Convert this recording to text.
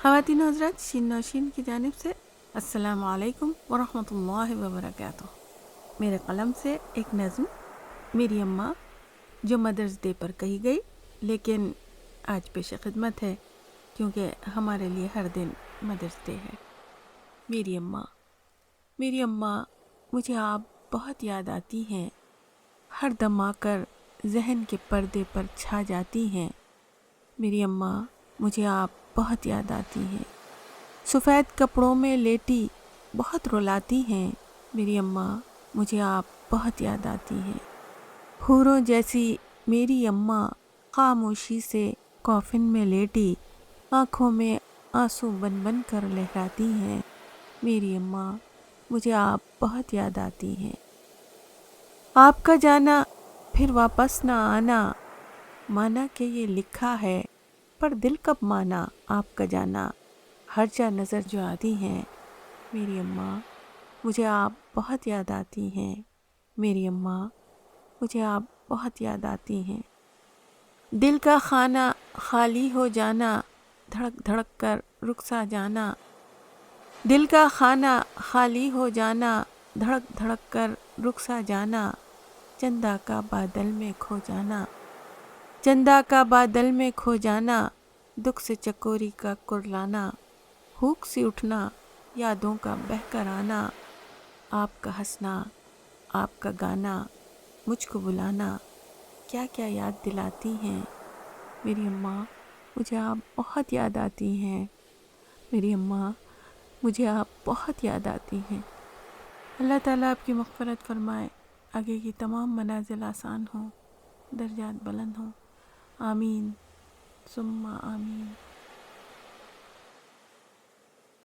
خواتین و حضرات، شین نوشین کی جانب سے السلام علیکم ورحمۃ اللہ وبرکاتہ۔ میرے قلم سے ایک نظم میری اماں جو مدرس ڈے پر کہی گئی، لیکن آج پیش خدمت ہے کیونکہ ہمارے لیے ہر دن مدرس ڈے ہے۔ میری اماں مجھے آپ بہت یاد آتی ہیں، ہر دم آ کر ذہن کے پردے پر چھا جاتی ہیں۔ میری اماں مجھے آپ بہت یاد آتی ہیں، سفید کپڑوں میں لیٹی بہت رلاتی ہیں۔ میری اماں مجھے آپ بہت یاد آتی ہیں، حوروں جیسی میری اماں خاموشی سے کافن میں لیٹی آنکھوں میں آنسو بن بن کر لہراتی ہیں۔ میری اماں مجھے آپ بہت یاد آتی ہیں۔ آپ کا جانا پھر واپس نہ آنا، مانا کہ یہ لکھا ہے، پر دل کب مانا آپ کا جانا، ہر جا نظر جو آتی ہیں۔ میری اماں مجھے آپ بہت یاد آتی ہیں۔ میری اماں مجھے آپ بہت یاد آتی ہیں۔ دل کا خانہ خالی ہو جانا، دھڑک دھڑک کر رخصا جانا، دل کا خانہ خالی ہو جانا، دھڑک دھڑک کر رخصا جانا، چندا کا بادل میں کھو جانا، چندا کا بادل میں کھو جانا، دکھ سے چکوری کا کرلانا، ہوک سی اٹھنا یادوں کا بہہ کر آنا، آپ کا ہنسنا آپ کا گانا مجھ کو بلانا، کیا کیا یاد دلاتی ہیں۔ میری اماں مجھے آپ بہت یاد آتی ہیں۔ میری اماں مجھے آپ بہت یاد آتی ہیں۔ اللہ تعالیٰ آپ کی مغفرت فرمائے، آگے کی تمام منازل آسان ہوں، درجات بلند ہوں، آمین ثم آمین۔